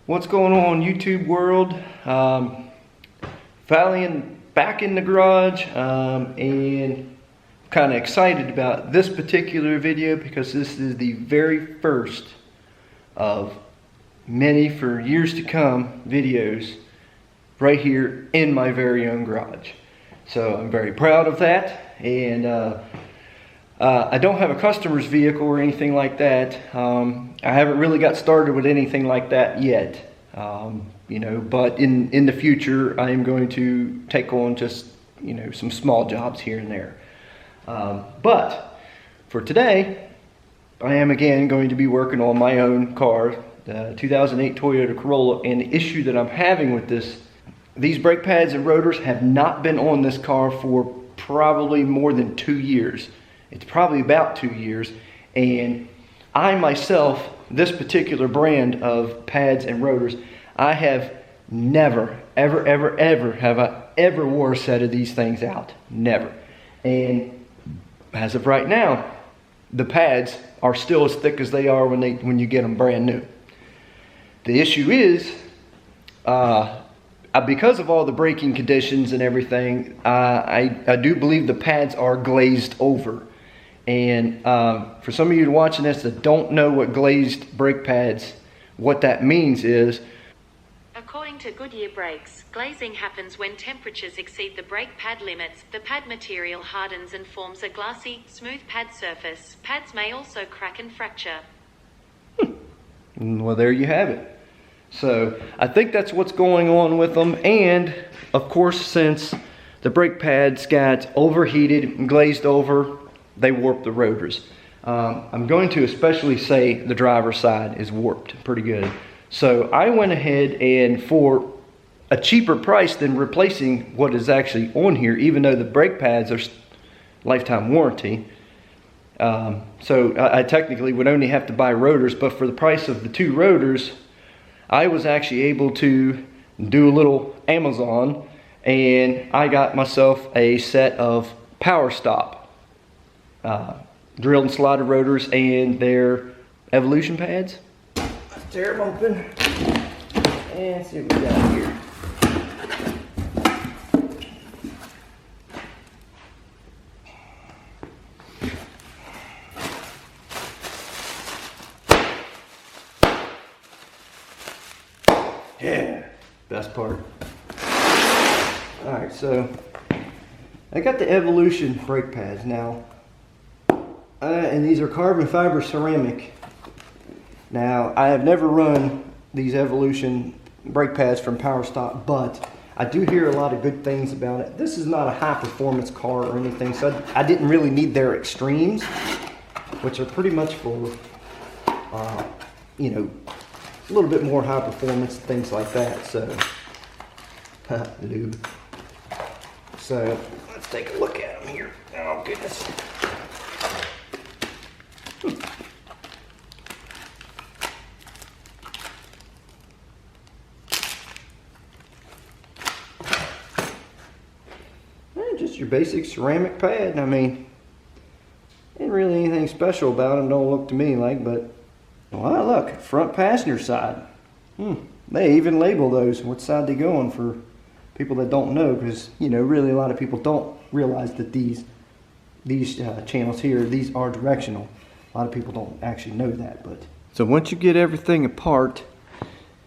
What's going on, YouTube world? Finally back in the garage, and kind of excited about this particular video because this is the very first of many for years to come videos right here in my very own garage. So I'm very proud of that, and I don't have a customer's vehicle or anything like that. I haven't really got started with anything like that yet. You know, but in the future, I am going to take on just, you know, some small jobs here and there. But for today, I am again going to be working on my own car, the 2008 Toyota Corolla, and the issue that I'm having with these brake pads and rotors have not been on this car for probably more than 2 years. It's probably about 2 years, and I myself, this particular brand of pads and rotors, I have never, ever have I ever wore a set of these things out. Never. And as of right now, the pads are still as thick as they are when you get them brand new. The issue is, because of all the braking conditions and everything, I do believe the pads are glazed over. And for some of you watching this that don't know what glazed brake pads, what that means is, according to Goodyear brakes, glazing happens when temperatures exceed the brake pad limits. The pad material hardens and forms a glassy, smooth pad surface. Pads may also crack and fracture. Well, there you have it. So I think that's what's going on with them. And of course, since the brake pads got overheated and glazed over, they warped the rotors. I'm going to especially say the driver's side is warped pretty good. So I went ahead and, for a cheaper price than replacing what is actually on here, even though the brake pads are lifetime warranty, so I technically would only have to buy rotors, but for the price of the 2 rotors, I was actually able to do a little Amazon, and I got myself a set of Power Stop drilled and slotted rotors and their Evolution pads. Let's tear them open and see what we got here. Yeah, best part. Alright, so I got the Evolution brake pads now. And these are carbon fiber ceramic. Now, I have never run these Evolution brake pads from Power Stop, but I do hear a lot of good things about it. This is not a high performance car or anything, so I didn't really need their extremes, which are pretty much for, you know, a little bit more high performance, things like that. So, lube. So, let's take a look at them here. Oh, goodness. Just your basic ceramic pad. I mean, ain't really anything special about them, don't look to me like, but, well, look, front passenger side. They even label those, what side they go on, for people that don't know, because, you know, really a lot of people don't realize that these channels here, these are directional. A lot of people don't actually know that. But so once you get everything apart,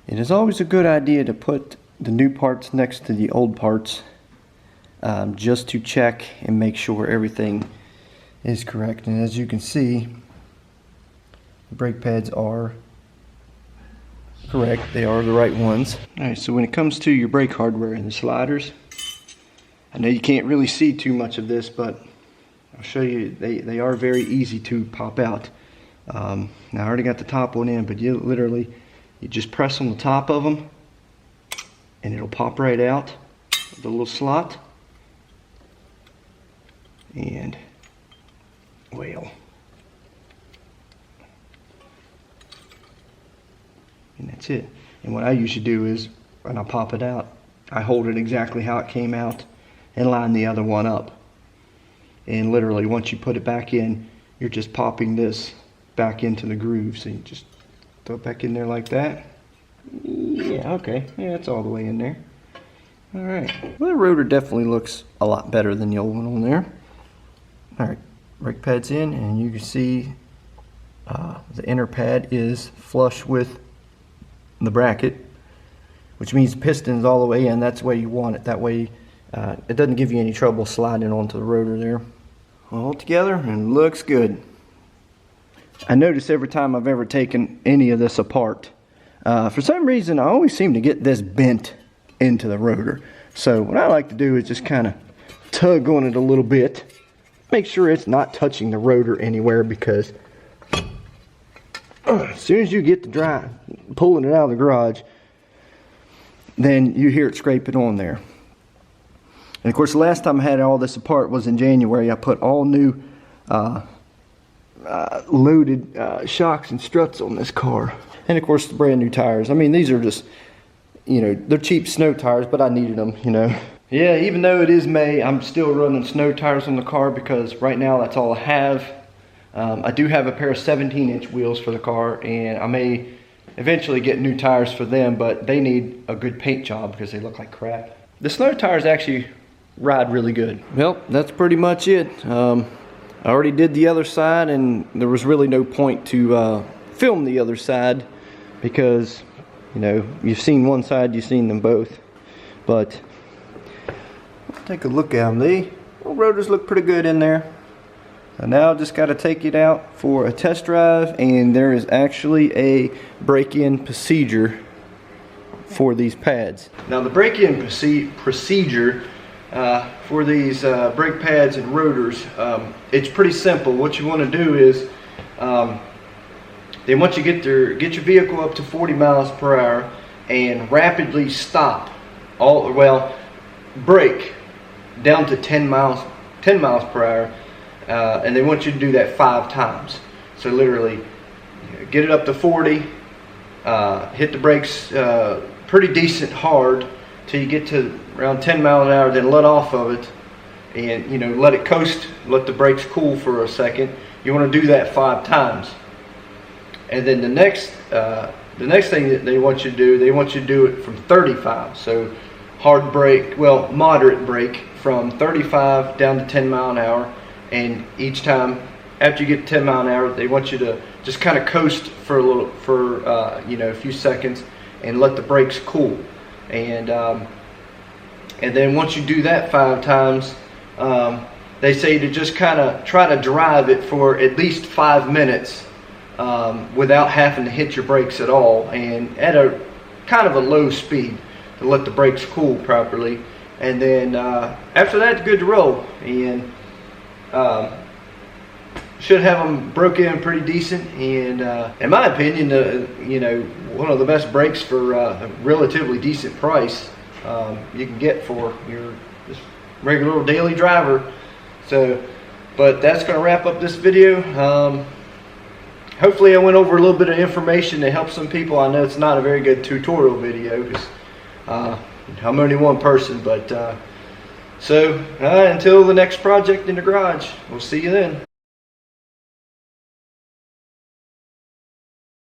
it is always a good idea to put the new parts next to the old parts, just to check and make sure everything is correct. And as you can see, the brake pads are correct. They are the right ones. Alright, so when it comes to your brake hardware and the sliders, I know you can't really see too much of this, but I'll show you. They are very easy to pop out. Now I already got the top one in, but you just press on the top of them and it'll pop right out, the little slot. And, well, and that's it. And what I usually do is, when I pop it out, I hold it exactly how it came out and line the other one up. And literally, once you put it back in, you're just popping this back into the groove. So you just throw it back in there like that. Yeah, okay. Yeah, it's all the way in there. Alright. Well, the rotor definitely looks a lot better than the old one on there. Alright, brake pad's in, and you can see the inner pad is flush with the bracket, which means the piston's all the way in. That's the way you want it. That way it doesn't give you any trouble sliding onto the rotor there. All together and looks good. I notice every time I've ever taken any of this apart, for some reason I always seem to get this bent into the rotor. So what I like to do is just kind of tug on it a little bit. Make sure it's not touching the rotor anywhere, because as soon as you get to pulling it out of the garage, then you hear it scraping on there. And of course, the last time I had all this apart was in January. I put all new loaded shocks and struts on this car. And of course, the brand new tires. I mean, these are just, you know, they're cheap snow tires, but I needed them, you know. Yeah, even though it is May, I'm still running snow tires on the car because right now that's all I have. I do have a pair of 17-inch wheels for the car, and I may eventually get new tires for them, but they need a good paint job because they look like crap. The snow tires actually ride really good. Well, that's pretty much it. I already did the other side, and there was really no point to film the other side because, you know, you've seen one side, you've seen them both. But let's take a look at them. The rotors look pretty good in there. So now just got to take it out for a test drive, and there is actually a break-in procedure for these pads. Now the break-in procedure for these brake pads and rotors, it's pretty simple. What you want to do is, then once you get your vehicle up to 40 miles per hour and rapidly stop, brake down to 10 miles per hour, and they want you to do that 5 times. So literally, get it up to 40, hit the brakes pretty decent hard till you get to around 10 miles an hour, then let off of it, and, you know, let it coast, let the brakes cool for a second. You want to do that 5 times, and then the next thing that they want you to do, they want you to do it from 35. So hard brake, well, moderate brake from 35 down to 10 mile an hour, and each time after you get to 10 mile an hour, they want you to just kind of coast for a little, you know, a few seconds, and let the brakes cool. And then once you do that 5 times, they say to just kind of try to drive it for at least 5 minutes without having to hit your brakes at all, and at a kind of a low speed to let the brakes cool properly. And then after that, it's good to roll, and should have them broke in pretty decent. And in my opinion, you know, one of the best brakes for a relatively decent price you can get for your just regular little daily driver. So, but that's going to wrap up this video. Hopefully I went over a little bit of information to help some people. I know it's not a very good tutorial video because I'm only one person, but so until the next project in the garage, we'll see you then.